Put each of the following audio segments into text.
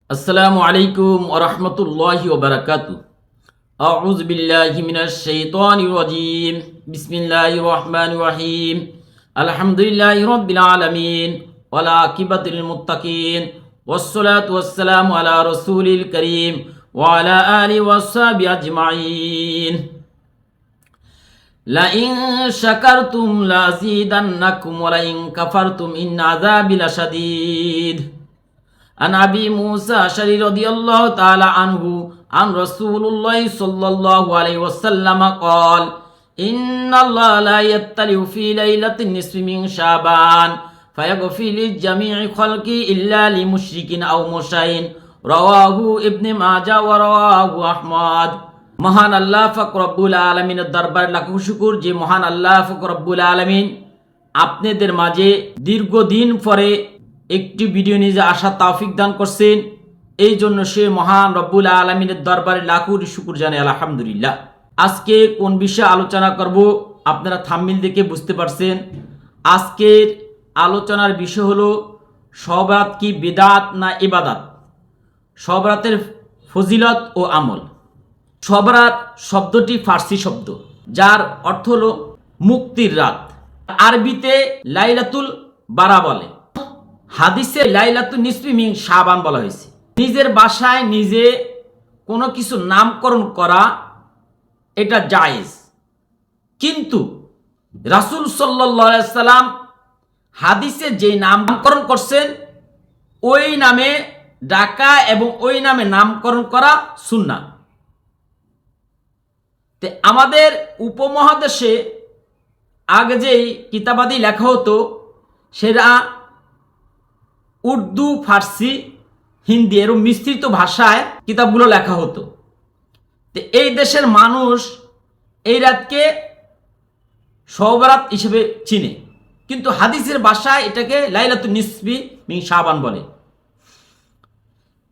আসসালামু আলাইকুম ওয়া রাহমাতুল্লাহি ওয়া বারাকাতুহু। আউযু বিল্লাহি মিনাশ শাইতানির রাজীম। বিসমিল্লাহির রহমানির রহিম। আলহামদুলিল্লাহি রাব্বিল আলামিন ওয়াল আকিবাতুল লিল মুত্তাকিন ওয়াসসালাতু ওয়াসসালামু আলা রাসূলিল কারীম ওয়া আলা আলিহি ওয়া সাহবিহি আজমাইন। লা ইন শাকারতুম লাযীদান্নাকুম ওয়া লা ইন কাফারতুম ইন্না আযাবি লাশাদীদ। عن أبي موسى الأشعري رضي الله تعالى عنه عن رسول الله صلى الله عليه وسلم قال إن الله لا يطلع في ليلة النصف من شعبان فيغفر لجميع خلقه إلا لمشرك أو مشرك رواه ابن ماجه ورواه أحمد। মহান আল্লাহ পাক রব্বুল আলামিনের দরবারে লাখো শুকর যে মহান আল্লাহ পাক রব্বুল আলামিন আপনাদের মাঝে দীর্ঘদিন পরে একটি ভিডিও নিয়ে আসা তৌফিক দান করছেন। এই জন্য সে মহান রব্বুল আলামিনের দরবারে লাখো শুকর জানাই আলহামদুলিল্লাহ। আজকে কোন বিষয়ে আলোচনা করব আপনারা থাম্বনেল দেখে বুঝতে পারছেন। আজকের আলোচনার বিষয় হলো শব রাত কি বিদআত না ইবাদত, শব রাতের ফজিলত ও আমল। শব রাত শব্দটি ফার্সি শব্দ যার অর্থ হলো মুক্তির রাত, আরবিতে লাইলাতুল বারা বলে। হাদিসে লাইলাতুন নিসফি মিন শাবান বলা হয়েছে। নিজের বাসায় নিজে কোনো কিছু নামকরণ করা এটা জায়েজ, কিন্তু রাসূল সাল্লাল্লাহু আলাইহি সাল্লাম হাদিসে যে নামকরণ করছেন ওই নামে ডাকা এবং ওই নামে নামকরণ করা সুন্নাহ। তে আমাদের উপমহাদেশে আগে যেই কিতাবাদি লেখা হতো সেটা উর্দু, ফার্সি, হিন্দি এরকম মিশ্রিত ভাষায় কিতাবগুলো লেখা হতো। তো এই দেশের মানুষ এই রাতকে শব রাত হিসেবে চিনে, কিন্তু হাদিসের ভাষায় এটাকে লাইলাতুন নিসফি মিন শাবান বলে।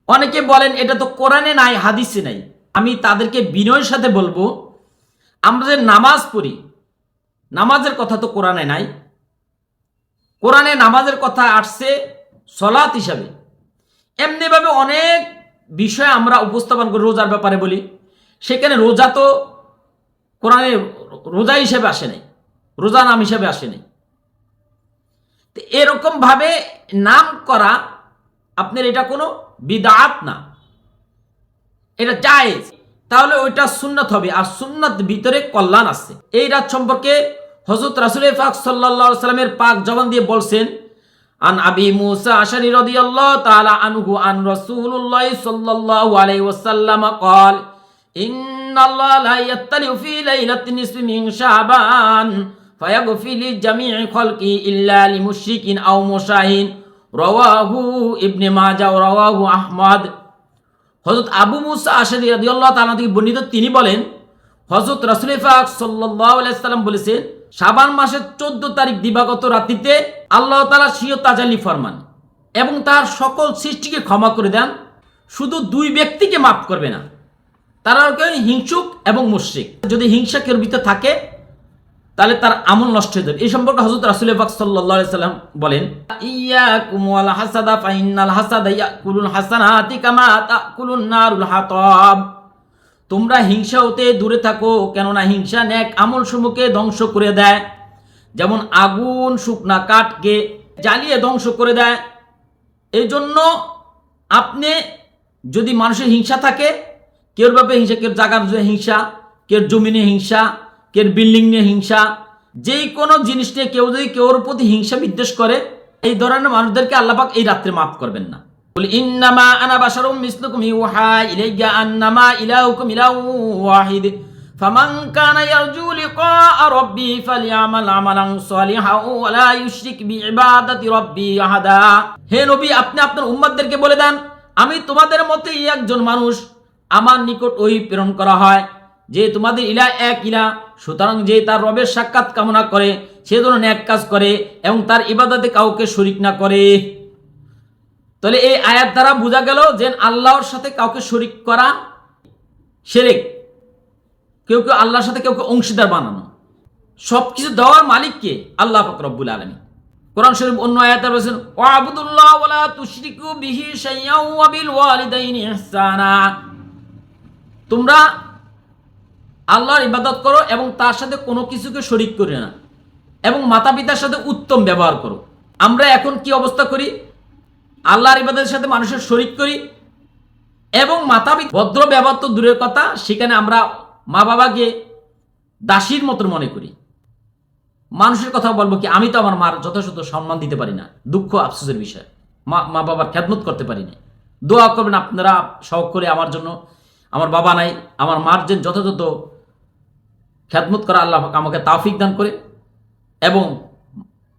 অনেকে বলেন এটা তো কোরআনে নাই, হাদিসে নাই। আমি তাদেরকে বিনয়ের সাথে বলবো, আমরা যে নামাজ পড়ি, নামাজের কথা তো কোরআনে নাই। কোরআনে নামাজের কথা আসছে সলাত হিসাবে। এমনিভাবে অনেক বিষয় আমরা উপস্থাপন করি, রোজার ব্যাপারে বলি, সেখানে রোজা তো কোরআনে রোজা হিসেবে আসে নাই, রোজা নাম হিসেবে আসে নাই। তো এরকম ভাবে নাম করা আপনার এটা কোনো বিদআত না, এটা জায়েজ। তাহলে ওইটা সুন্নাত হবে, আর সুন্নাত ভিতরে কল্যাণ আছে। এই রাত সম্পর্কে হযরত রাসূল পাক সাল্লাল্লাহু আলাইহি ওয়াসাল্লামের পাক জবান দিয়ে বলছেন, আন আবি মুসা আশআরী রাদিয়াল্লাহু তাআলা আনহু আন রাসূলুল্লাহ সাল্লাল্লাহু আলাইহি ওয়াসাল্লাম قال ইন্নাল্লাহ লা ইয়াত্তালিউ ফি লাইলাতিন নিসফি মিন শাবান ফায়াগফির লিজামিই খালকি ইল্লা লিমুশরিকিন আও মুশাহিন রাওয়াহু ইবনে মাজাহ ওয়া রাওয়াহু আহমদ। হযরত আবু মুসা আশআরী রাদিয়াল্লাহু তাআলা থেকে বর্ণিত, তিনি বলেন হযরত রাসূল পাক সাল্লাল্লাহু আলাইহি ওয়াসাল্লাম বলেছেন, শাবান মাসের 14 তারিখ দিবাগত রাত্রিতে আল্লাহ তাআলা স্বীয় তাজাল্লি ফরমান এবং তার সকল সৃষ্টিকে ক্ষমা করে দেন, শুধু দুই ব্যক্তিকে মাফ করবে না, তারা হিংসুক এবং মুশরিক। যদি হিংসা কেউ ভিতরে থাকে তাহলে তার আমল নষ্ট হয়ে যাবে। এই সম্পর্কে হযরত রাসূল পাক সাল্লাল্লাহু আলাইহি ওয়াসাল্লাম বলেন, ইয়াকুম ওয়াল হাসাদা ফাইন্নাল হাসাদা ইয়াকুলুল হাসানাতি কামা তাকুলুন নারুল হাতাব। তোমরা হিংসা হতে দূরে থাকো, কেননা হিংসা নেক আমল সমূহকে ধ্বংস করে দেয়, যেমন আগুন শুকনা কাঠকে জ্বালিয়ে ধ্বংস করে দেয়। এই জন্য আপনি যদি মানুষের হিংসা থাকে, কেউর ব্যাপারে হিংসা, কেউ জায়গার হিংসা, কেউ জমি নিয়ে হিংসা, কেউ বিল্ডিং নিয়ে হিংসা, যেই কোনো জিনিস নিয়ে কেউ যদি কেউর প্রতি হিংসা বিদ্বেষ করে, এই ধরনের মানুষদেরকে আল্লাহ পাক এই রাত্রে মাফ করবেন না। বলি ইন্নামা আনা বাশারুম মিসলুকুম ইউহা ইলাইয়া আন্নামা ইলাহুকুম ইলাহু ওয়াহিদ ফামান কানা ইয়ারজু লিকাআ রাব্বি ফালইআমাল আমালান সালিহান ওয়া লা ইউশরিক বিইবাদাতি রাব্বি আহাদা। হে নবী, আপনি আপনার উম্মতদেরকে বলে দেন, আমি তোমাদের মতোই একজন মানুষ, আমার নিকট ওই প্রেরণ করা হয় যে তোমাদের ইলাহ এক ইলাহ, সুতরাং যে তার রবের সাক্ষাৎ কামনা করে সে যেন নেক কাজ করে এবং তার ইবাদতে কাউকে শরীক না করে। তাহলে এই আয়াত দ্বারা বোঝা গেল যে আল্লাহর সাথে কাউকে শরীক করা শিরক, কেউ কেউ আল্লাহর সাথে কেউ অংশীদার বানানো। সবকিছু দেওয়ার মালিক কে? আল্লাহ পাক রব্বুল আলামিন। কোরআন শরীফ অন্য আয়াতে বলেছেন ওয়াবুদুল্লাহ ওয়ালা তুশরিকু বিহি শাইআন ওয়া বিল ওয়ালিদাইনি ইহসানা, তোমরা আল্লাহর ইবাদত করো এবং তার সাথে কোনো কিছুকে শরীক করি না এবং মাতা পিতার সাথে উত্তম ব্যবহার করো। আমরা এখন কি অবস্থা করি? আল্লাহর ইবাদতের সাথে মানুষের শরীক করি এবং মাতা পিতা ভদ্র ব্যবহার তো দূরের কথা, সেখানে আমরা মা বাবাকে দাসীর মতো মনে করি। মানুষের কথা বলবো কি, আমি তো আমার মার যথাযথ সম্মান দিতে পারি না, দুঃখ আফসোসের বিষয়। মা বাবার খেদমত করতে পারি না। দোয়া করবেন আপনারা শখ করে আমার জন্য, আমার বাবা নাই, আমার মার যে যথাযথ খেদমত করা আল্লাহ আমাকে তাওফিক দান করে এবং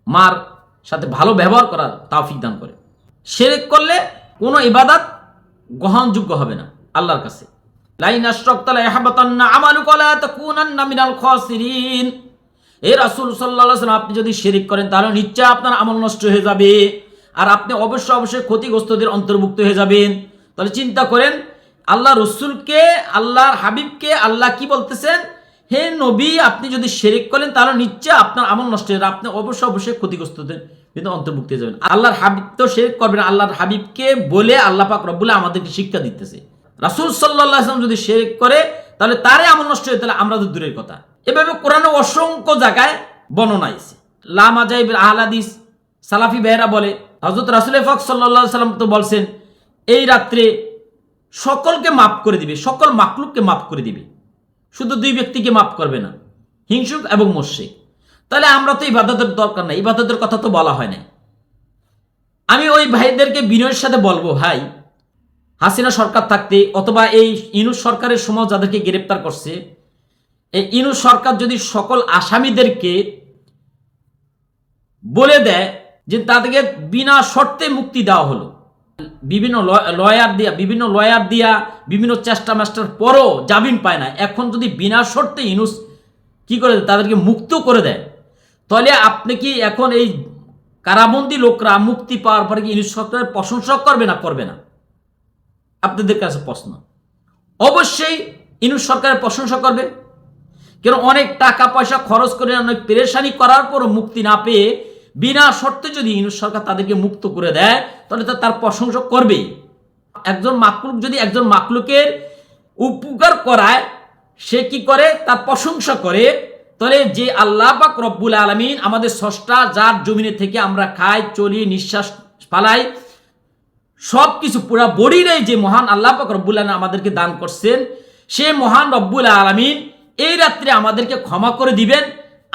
মার সাথে ভালো ব্যবহার করার তাওফিক দান করে। শিরক করলে কোনো ইবাদত গ্রহণযোগ্য হবে না আল্লাহর কাছে। লাইন আশরাকতা লায়াহবাতান্না আমালুকা ওয়া লা তাকুনান্না মিনাল খাসিরিন। এ রাসূল সাল্লাল্লাহু আলাইহি ওয়াসাল্লাম, আপনি যদি শিরক করেন তাহলে নিশ্চয় আপনার আমল নষ্ট হয়ে যাবে আর আপনি অবশ্যই ক্ষতিগ্রস্তদের অন্তর্ভুক্ত হয়ে যাবেন। তাহলে চিন্তা করেন, আল্লাহ রসুলকে, আল্লাহর হাবিবকে আল্লাহ কি বলতেছেন? হে নবী, আপনি যদি শিরক করেন তাহলে নিশ্চয় আপনার আমল নষ্ট হয়ে যাবে, আপনি অবশ্যই ক্ষতিগ্রস্তদের কিন্তু অন্তর্ভুক্ত হয়ে যাবেন। আল্লাহর হাবিব তো শিরক করবেন, আল্লাহর হাবিবকে বলে আল্লাহ পাক রব্বুল আমাদেরকে শিক্ষা দিতেছে। রাসূল সাল্লাল্লাহু আলাইহি ওয়াসাল্লাম যদি শিরক করে তাহলে তারে আমল নষ্ট হয়ে, তাহলে আমরা তো দূরের কথা। এভাবে কোরআনে অসংখ্য জায়গায় বর্ণনা আছে। লা মাজাইবিল আহলাদিস সালাফি ভাইয়েরা বলে, হযরত রাসূল পাক সাল্লাল্লাহু আলাইহি ওয়াসাল্লাম তো বলছেন এই রাত্রে সকলকে মাফ করে দিবে, সকল মাখলুককে মাফ করে দিবে, শুধু দুই ব্যক্তিকে মাফ করবে না, হিংসুক এবং মুশরিক। তাহলে আমরা তো ইবাদতের দরকার নাই, ইবাদতের কথা তো বলা হয় নাই। আমি ওই ভাইদেরকে বিনয়ের সাথে বলবো, ভাই হাসিনা সরকার থাকতে অথবা এই ইউনূস সরকারের সময় যাদেরকে গ্রেপ্তার করছে, এই ইউনূস সরকার যদি সকল আসামিদেরকে বলে দেয় যে তাদেরকে বিনা শর্তে মুক্তি দেওয়া হলো, বিভিন্ন লয়ার দিয়া বিভিন্ন চেষ্টা মাস্টার পরও জামিন পায় না, এখন যদি বিনা শর্তে ইউনূস কি করে তাদেরকে মুক্ত করে দেয়, তাহলে আপনি কি এখন এই কারাবন্দী লোকরা মুক্তি পাওয়ার পরে কি ইউনূস সরকারের প্রশংসা করবে না করবে না? আপনাদের কাছে প্রশ্ন। অবশ্যই ইউনূস সরকারের প্রশংসা করবে, কেন অনেক টাকা পয়সা খরচ করে অনেক পেরেশানি করার পরও মুক্তি না পেয়ে বিনা শর্তে যদি ইউনূস সরকার তাদেরকে মুক্ত করে দেয় তাহলে তো তার প্রশংসা করবেই। একজন মাকলুক যদি একজন মাকলুকের উপকার করায়, সে কি করে? তার প্রশংসা করে। তাহলে যে আল্লাহ পাক রব্বুল আলামিন আমাদের স্রষ্টা, যার জমিনে থেকে আমরা খাই, চলি, নিঃশ্বাস ফালাই, সব কিছু পুরা বডিরাই যে মহান আল্লাহ পাক রব্বুল আলামিন আমাদেরকে দান করছেন, সে মহান রব্বুল আলামিন এই রাত্রে আমাদেরকে ক্ষমা করে দিবেন।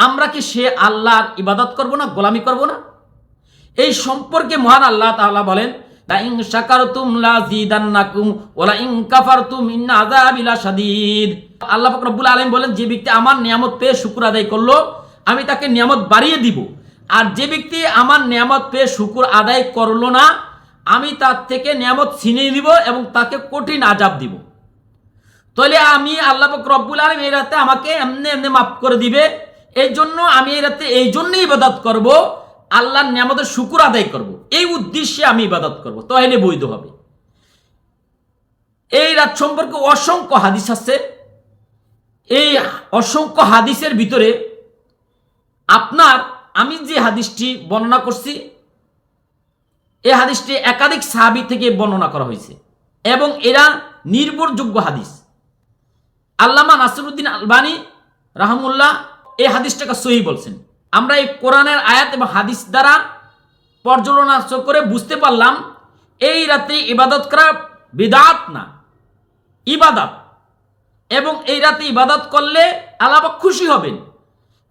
আমরা কি সে আল্লাহর ইবাদত করব না, গোলামি করব না? এই সম্পর্কে মহান আল্লাহ তাআলা বলেন, লা ইন শাকারতুম লাযিদান্নাকুম ওয়া লা ইন কাফারতুম ইন্না আযাবি লাশাদীদ। আল্লাহ পাক রব্বুল আলামিন বলেন, যে ব্যক্তি আমার নিয়ামত পেয়ে শুকর আদায় করলো আমি তাকে নিয়ামত বাড়িয়ে দিব, আর যে ব্যক্তি আমার নিয়ামত পেয়ে শুকর আদায় করলো না আমি তার থেকে নিয়ামত ছিনিয়ে দিব এবং তাকে কঠিন আযাব দিব। তাহলে আমি আল্লাহ পাক রব্বুল আলামিন এই রাতে আমাকে এমনি এমনি মাফ করে দিবে, এই জন্য আমি এই রাতে এই জন্যই ইবাদত করব, আল্লাহর নিয়ামতের শুকর আদায় করব, এই উদ্দেশ্যে আমি ইবাদত করব, তাহলে বৈধ হবে। এই রাত সম্পর্কে অসংখ্য হাদিস আছে। এই অসংখ্য হাদিসের ভিতরে আমি যে হাদিসটি বর্ণনা করছি, এই হাদিসটি একাধিক সাহাবী থেকে বর্ণনা করা হয়েছে এবং এরা নির্ভরযোগ্য হাদিস। আল্লামা নাসিরউদ্দিন আলবানী রাহমাহুল্লাহ এই হাদিসটাকে সহিহ বলছেন। আমরা এই কোরআনের আয়াত এবং হাদিস দ্বারা পর্যালোচনা করে বুঝতে পারলাম এই রাতে ইবাদত করা বিদআত না, ইবাদত, এবং এই রাতে ইবাদত করলে আল্লাহ পাক খুশি হবেন।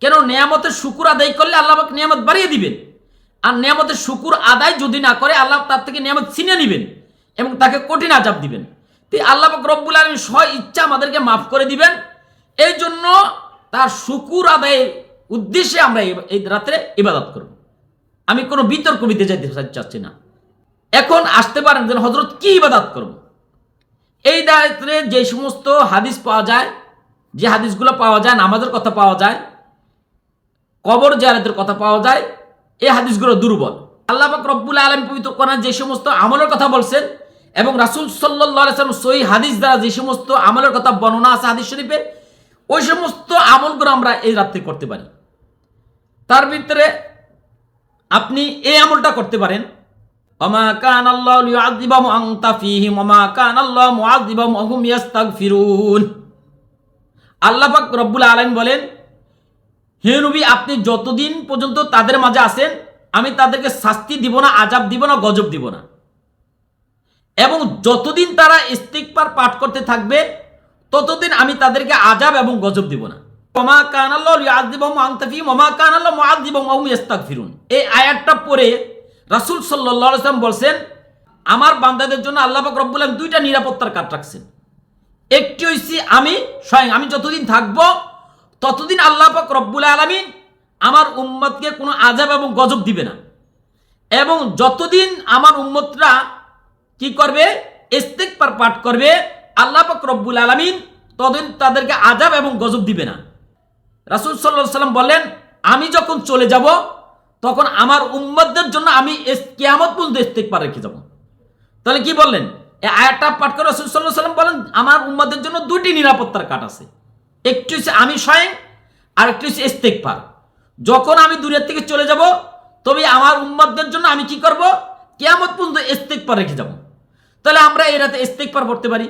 কেন? নিয়ামতের শুকর আদায় করলে আল্লাহ পাক নিয়ামত বাড়িয়ে দিবেন, আর নিয়ামতের শুকর আদায় যদি না করে আল্লাহ তার থেকে নিয়ামত ছিনিয়ে নেবেন এবং তাকে কঠিন আযাব দিবেন। আল্লাহ পাক রব্বুল আলামিন স্ব ইচ্ছা আমাদেরকে মাফ করে দিবেন, এই জন্য তার শুকর আদায়ের উদ্দেশ্যে আমরা এই রাত্রে ইবাদত করব। আমি কোনো বিতর্ক বিতে যেতে চাচ্ছি না। এখন আসতে পারেন যে হযরত কি ইবাদত করব? এই রাত্রে যে সমস্ত হাদিস পাওয়া যায়, যে হাদিসগুলো পাওয়া যায়, নামাজের কথা পাওয়া যায়, কবর জিয়ারতের কথা পাওয়া যায়, এই হাদিসগুলো দুর্বল। আল্লাহ পাক রব্বুল আলামিন পবিত্র কোরআনে যে সমস্ত আমলের কথা বলছেন এবং রাসূল সাল্লাল্লাহু আলাইহি ওয়াসাল্লাম সহিহ হাদিস দ্বারা যে সমস্ত আমলের কথা বর্ণনা আছে হাদিস শরীফে, ওই সমস্ত আমলগুলো আমরা এই রাত্রে করতে পারি। তার ভিতরে আপনি এই আমলটা করতে পারেন, ওমা কান আল্লাহু লিউআযিবাহুম ওয়া আনতা ফীহিম ওমা কান আল্লাহু মুআযিবাহুম ওয়া হুম ইস্তাগফিরুন। আল্লাহ পাক রব্বুল আলামিন বলেন, হে নবী, আপনি যতদিন পর্যন্ত তাদের মাঝে আছেন আমি তাদেরকে শাস্তি দিব না, আযাব দিব না, গজব দিব না। এবং যতদিন তারা ইস্তিগফার পাঠ করতে থাকবে ততদিন আমি তাদেরকে আযাব এবং গজব দিব না। ওমা কান আল্লাহু লিউআযিবাহুম ওয়া আনতা ফীহিম ওমা কান আল্লাহু মুআযিবাহুম ওয়া হুম ইস্তাগফিরুন। এই আয়াতটা পড়ে রাসূল সাল্লাল্লাহু আলাইহি ওয়াসাল্লাম বলছেন, আমার বান্দাদের জন্য আল্লাহ পাক রব্বুল আলামিন দুইটা নিরাপত্তার কাঠ রাখছেন। একটি হইছে আমি স্বয়ং, আমি যতদিন থাকবো ততদিন আল্লাহ পাক রব্বুল আলামিন আমার উম্মতকে কোনো আযাব এবং গজব দিবে না। এবং যতদিন আমার উম্মতরা কি করবে, ইস্তিগফার পাঠ করবে, আল্লাহ পাক রব্বুল আলামিন ততদিন তাদেরকে আযাব এবং গজব দিবে না। রাসূল সাল্লাল্লাহু আলাইহি ওয়াসাল্লাম বললেন, আমি যখন চলে যাব তখন আমার উম্মতদের জন্য আমি কিয়ামত পর্যন্ত ইস্তিগফার রেখে যাব। তাহলে কি বললেন, এই আয়াতটা পাঠ করে রাসূল সাল্লাল্লাহু আলাইহি ওয়াসাল্লাম বলেন, আমার উম্মতদের জন্য দুটি নিরাপত্তার কাঠ আছে। একটি হচ্ছে আমি স্বয়ং, আর একটি হচ্ছে ইস্তিগফার। যখন আমি দূরের থেকে চলে যাব তবে আমার উম্মতদের জন্য আমি কি করব, কিয়ামত পর্যন্ত ইস্তিগফার রেখে যাব। তাহলে আমরা এই রাতে ইস্তিগফার পড়তে পারি।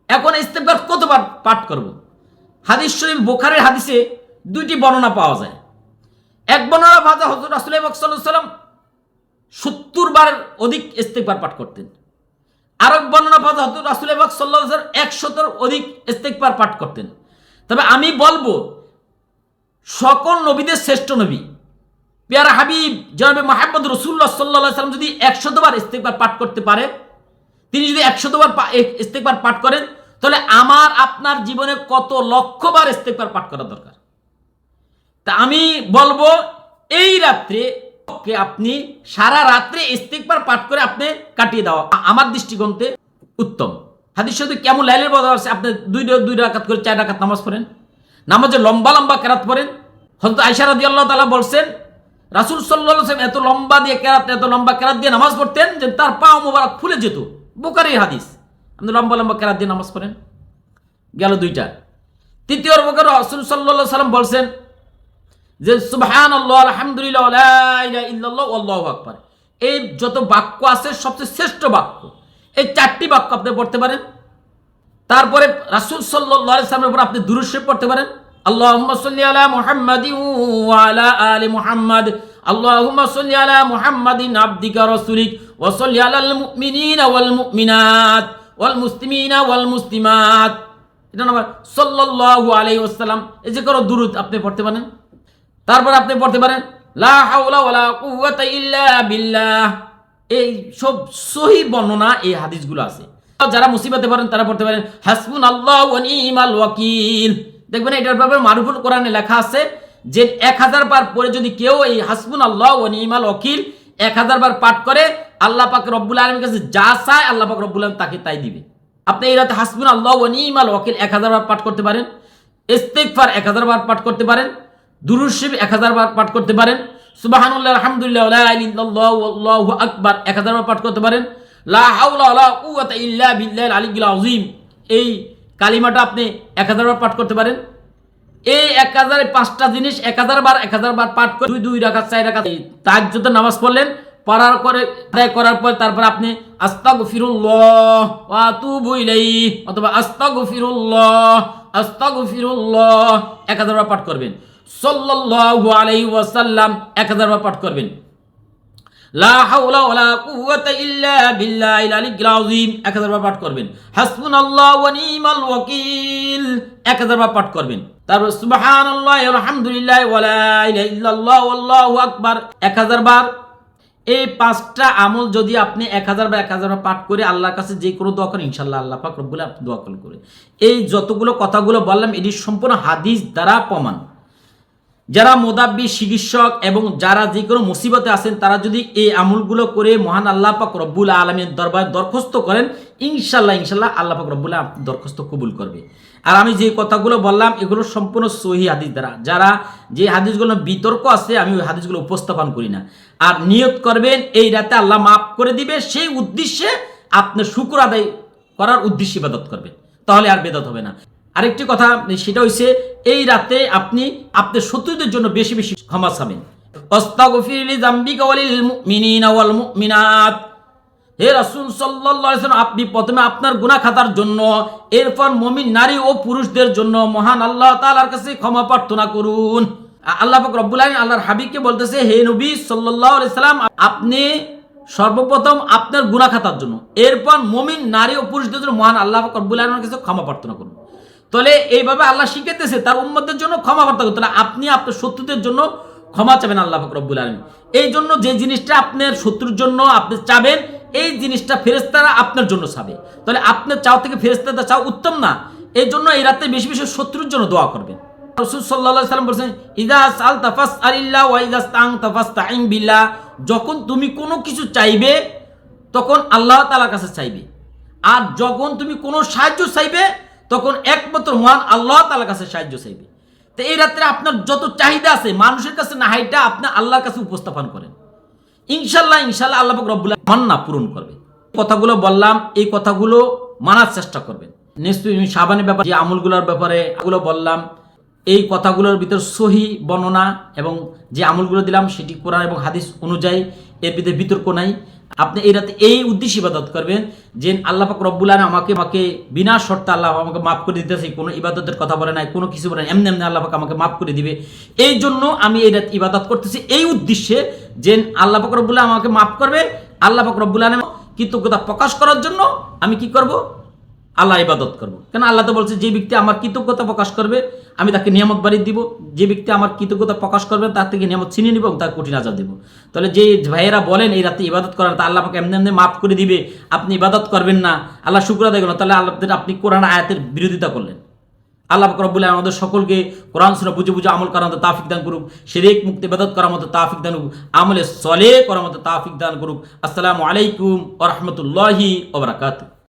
এখন ইস্তিগফার কতবার পাঠ করব? হাদিস শরীফ বুখারীর হাদিসে দুইটি বর্ণনা পাওয়া যায়। এক বর্ণনা পাওয়া যায় হযরত রাসূল সাল্লাল্লাহু আলাইহি ওয়াসাল্লাম 70 বারের অধিক ইস্তিগফার পাঠ করতেন। আরেক বর্ণনা পাওয়া যায় হযরত রাসূল সাল্লাল্লাহু আলাইহি ওয়াসাল্লাম 100 অধিক ইস্তিগফার পাঠ করতেন। তবে আমি বলবো, সকল নবীদের শ্রেষ্ঠ নবী পেয়ারা হাবিব জনাবে মুহাম্মদ রাসূলুল্লাহ সাল্লাল্লাহু আলাইহি ওয়াসাল্লাম যদি 100 বার ইস্তিগফার পাঠ করতে পারে, তিনি যদি 100 বার ইস্তিগফার পাঠ করেন, তাহলে আমার আপনার জীবনে কত লক্ষ বার ইস্তিগফার পাঠ করা দরকার। তা আমি বলবো, এই রাত্রে আপনি সারা রাত্রে ইস্তিগফার পাঠ করে আপনি কাটিয়ে দাও, আমার দৃষ্টিকোণে উত্তম। হাদিস শরীফে কেমন লাইলের বদল আছে, আপনি দুই রাকাত করে 4 রাকাত নামাজ পড়েন, নামাজে লম্বা লম্বা কেরাত পড়েন। হযরত আয়েশা রাদিয়াল্লাহু তাআলা বলছেন, রাসূল সাল্লাল্লাহু আলাইহি ওয়াসাল্লাম এত লম্বা কেরাত দিয়ে নামাজ পড়তেন যে তার পা মোবারক ফুলে যেত। বুখারীর হাদিস। আপনি লম্বা লম্বা কেরাত দিয়ে নামাজ পড়েন। গেল দুইটা। তৃতীয় বছর রাসূল সাল্লাল্লাহু আলাইহি ওয়াসাল্লাম বলছেন যে সুবহানাল্লাহ, আলহামদুলিল্লাহ, লা ইলাহা ইল্লাল্লাহ, আল্লাহু আকবার। এই যত বাক্য আছে সবচেয়ে শ্রেষ্ঠ বাক্য, এই 4টি বাক্য আপনি পড়তে পারেন। তারপরে রাসূল সাল্লাল্লাহু আলাইহি ওয়াসাল্লামের উপর আপনি দুরূদ শরীফ পড়তে পারেন। আল্লাহুম্মা সাল্লি আলা মুহাম্মাদিন ওয়া আলা আলি মুহাম্মাদ, আল্লাহুম্মা সাল্লি আলা মুহাম্মাদিন আবদিকা রাসূলিক ওয়া সাল্লি আলাল মুমিনিনা ওয়াল মুমিনাত ওয়াল মুসলিমিনা ওয়াল মুসলিমাত। এটা নাম সাল্লাল্লাহু আলাইহি ওয়াসাল্লাম। এই যে কোনো দুরূদ আপনি পড়তে পারেন। তারপর আপনি পড়তে পারেন লা হাওলা ওয়ালা কুওয়াতা ইল্লা বিল্লাহ। এই সব সহিহ বর্ণনা এই হাদিসগুলো আছে। যারা মুসিবতে পারেন তারা পড়তে পারেন হাসবুনাল্লাহু ওয়া নি'মাল ওয়াকিল। দেখবেন এটার ব্যাপারে মারুফুল কোরআনে লেখা আছে যে 1000 বার পরে যদি কেউ এই হাসবুনাল্লাহু ওয়া নি'মাল ওয়াকিল 1000 বার পাঠ করে, আল্লাহ পাক রব্বুল আলামিনের কাছে যা চায় আল্লাহ পাক রব্বুল আলামিন তাকে তাই দিবে। আপনি এই রাতে হাসবুনাল্লাহু ওয়া নি'মাল ওয়াকিল 1000 বার পাঠ করতে পারেন, ইস্তিগফার 1000 বার পাঠ করতে পারেন, দুরূদ শরীফ 1000 বার পাঠ করতে পারেন, সুবহানাল্লাহ, আলহামদুলিল্লাহ, লা ইলাহা ইল্লাল্লাহ, আল্লাহু আকবার 1000 বার পাঠ করতে পারেন। লা হাওলা ওয়ালা কুওয়াতা ইল্লা বিল্লাহিল আলিয়্যিল আযীম, এই কালিমাটা আপনি 1000 বার পাঠ করতে পারেন। এই 1000 5টা জিনিস 1000 বার পাঠ করে 2 রাকাত 4 রাকাত তাহাজ্জুদের নামাজ পড়লেন, আদায় করার পর তারপর আপনি আস্তাগফিরুল্লাহ ওয়া আতুবু ইলাইহি অথবা আস্তাগফিরুল্লাহ 1000 বার পাঠ করবেন। সাল্লাল্লাহু আলাইহি ওয়াসাল্লাম 1000 বার পাঠ করবেন। লা হাওলা ওয়ালা কুওয়াতা ইল্লা বিল্লাহিল আলিয়্যিল আযীম 1000 বার পাঠ করবেন। হাসবুনাল্লাহু ওয়া নি'মাল ওয়াকিল 1000 বার পাঠ করবেন। তারপর সুবহানাল্লাহি ওয়া আলহামদুলিল্লাহি ওয়া লা ইলাহা ইল্লাল্লাহ, আল্লাহু আকবার 1000 বার। এই 5টা আমল যদি আপনি 1000 বার পাঠ করে আল্লাহর কাছে যে কোনো দোয়া করেন, ইনশাআল্লাহ আল্লাহ পাক রব্বুল আলামিন দোয়া কবুল করে। এই যতগুলো কথাগুলো বললাম এটি সম্পূর্ণ হাদিস দ্বারা প্রমাণ। যারা মুদাব্বি চিকিৎসক এবং যারা যে কোনো মুসিবতে আছেন তারা যদি এই আমলগুলো করে মহান আল্লাহ পাক রব্বুল আলামিনের দরবারে দরখাস্ত করেন, ইনশাআল্লাহ আল্লাহ পাক রব্বুল আলামিন দরখাস্ত কবুল করবে। আর আমি যে কথাগুলো বললাম এগুলো সম্পূর্ণ সহিহ হাদিস দ্বারা, যারা যে হাদিসগুলো বিতর্ক আছে আমি ওই হাদিসগুলো উপস্থাপন করি না। আর নিয়ত করবেন এই রাতে আল্লাহ মাফ করে দিবে, সেই উদ্দেশ্যে আপনি শুকর আদায় করার উদ্দেশ্যে ইবাদত করবেন, তাহলে আর বেদাত হবে না। আরেকটি কথা সেটা হচ্ছে এই রাতে আপনি আপনার শত্রুদের জন্য বেশি বেশি ক্ষমা চাবেন। আস্তাগফির লিযামবিকা ওয়ালিল মুমিনিনা ওয়াল মুমিনাত। হে রাসূল সাল্লাল্লাহু আলাইহি ওয়াসাল্লাম, আপনি প্রথমে আপনার গুনাহ খাতার জন্য, এরপর মুমিন নারী ও পুরুষদের জন্য মহান আল্লাহ তাআলার কাছে ক্ষমা প্রার্থনা করুন। আল্লাহ পাক রব্বুল আলামিন আল্লাহর হাবিবকে বলতেছে, হে নবী সাল্লাল্লাহু আলাইহি সাল্লাম, আপনি সর্বপ্রথম আপনার গুনাহ খাতার জন্য, এরপর মুমিন নারী ও পুরুষদের জন্য মহান আল্লাহ পাক রব্বুল আলামিনের কাছে ক্ষমা প্রার্থনা করুন। তাহলে এইভাবে আল্লাহ শিখাইতেছে তার উম্মতের জন্য ক্ষমা প্রার্থনা করতে। তাহলে আপনি আপনার শত্রুদের জন্য ক্ষমা চাবেন আল্লাহ পাক রব্বুল আলামিন। এই জন্য যে জিনিসটা আপনার শত্রুর জন্য আপনি চাবেন, এই জিনিসটা ফেরেশতারা আপনার জন্য চাবে। তাহলে আপনার চাও থেকে ফেরেশতারা চাও উত্তম না? এই জন্য এই রাতে বেশি বেশি শত্রুর জন্য দোয়া করবেন। রাসূল সাল্লাল্লাহু আলাইহি সাল্লাম বলেছেন, ইযা সালতা ফাসআলিল্লাহ ওয়া ইযা ইসতানতা ফাসতাইন বিল্লাহ। যখন তুমি কোনো কিছু চাইবে তখন আল্লাহ তাআলার কাছে চাইবে, আর যখন তুমি কোনো সাহায্য চাইবে তখন একমাত্র মহান আল্লাহ তাআলার কাছে সাহায্য চাইবে। তো এই রাত্রে আপনার যত চাহিদা আছে মানুষের কাছে না, হাইটা আপনি আল্লাহর কাছে উপস্থাপন করেন। ইনশাল্লাহ ইনশাল্লাহ আল্লাহ পাক রব্বুল আলামিন মান্না পূরণ করবে। কথাগুলো বললাম, এই কথাগুলো মানার চেষ্টা করবেন। নিশ্চয়ই শাবানের ব্যাপারে, যে আমলগুলোর ব্যাপারে এগুলো বললাম, এই কথাগুলোর ভিতর সহি বর্ণনা এবং যে আমলগুলো দিলাম সেটি কোরআন এবং হাদিস অনুযায়ী, এর ভিতরে বিতর্ক নাই। আপনি এই রাতে এই উদ্দেশ্যে ইবাদত করবেন যে আল্লাহ পাক রব্বুল আলামিন আমাকে বিনা শর্তে আল্লাহ আমাকে মাফ করে দিতেছে। কোনো ইবাদতের কথা বলে নাই, কোনো কিছু বলে নাই, এমনি এমনি আল্লাহ পাক আমাকে মাফ করে দিবে। এই জন্য আমি এই রাত ইবাদত করতেছি, এই উদ্দেশ্যে যে আল্লাহ পাক রব্বুল আলামিন আমাকে মাফ করবে। আল্লাহ পাক রব্বুল আলামিন কৃতজ্ঞতা প্রকাশ করার জন্য আমি কি করব? আল্লাহ ইবাদত করব। কেন আল্লাহ তো বলছে, যে ব্যক্তি আমার কৃতজ্ঞতা প্রকাশ করবে আমি তাকে নিয়ামত বাড়িয়ে দিব, যে ব্যক্তি আমার কৃতজ্ঞতা প্রকাশ করবে তার থেকে নিয়ামত ছিনিয়ে নিব এবং তার কঠিন আযাব দেব। তাহলে যে ভাইয়েরা বলেন এই রাতে ইবাদত করার, তা আল্লাহ পাক এমনি এমনি মাফ করে দিবে, আপনি ইবাদত করবেন না, আল্লাহ শুকর আদায় করবেন, তাহলে আল্লাহ আপনি কোরআন আয়াতের বিরোধিতা করলেন। আল্লাহ পাক রব্বুল আলামিন আমাদের সকলকে কোরআন সুন্নাহ বুঝে বুঝে আমল করার মতো তৌফিক দান করুক, শিরক মুক্ত ইবাদত করার মতো তৌফিক দান করুক, আমলে সলেহ করার মতো তৌফিক দান করুক। আসসালামু আলাইকুম ওয়া রাহমাতুল্লাহি ওয়া বারাকাতুহু।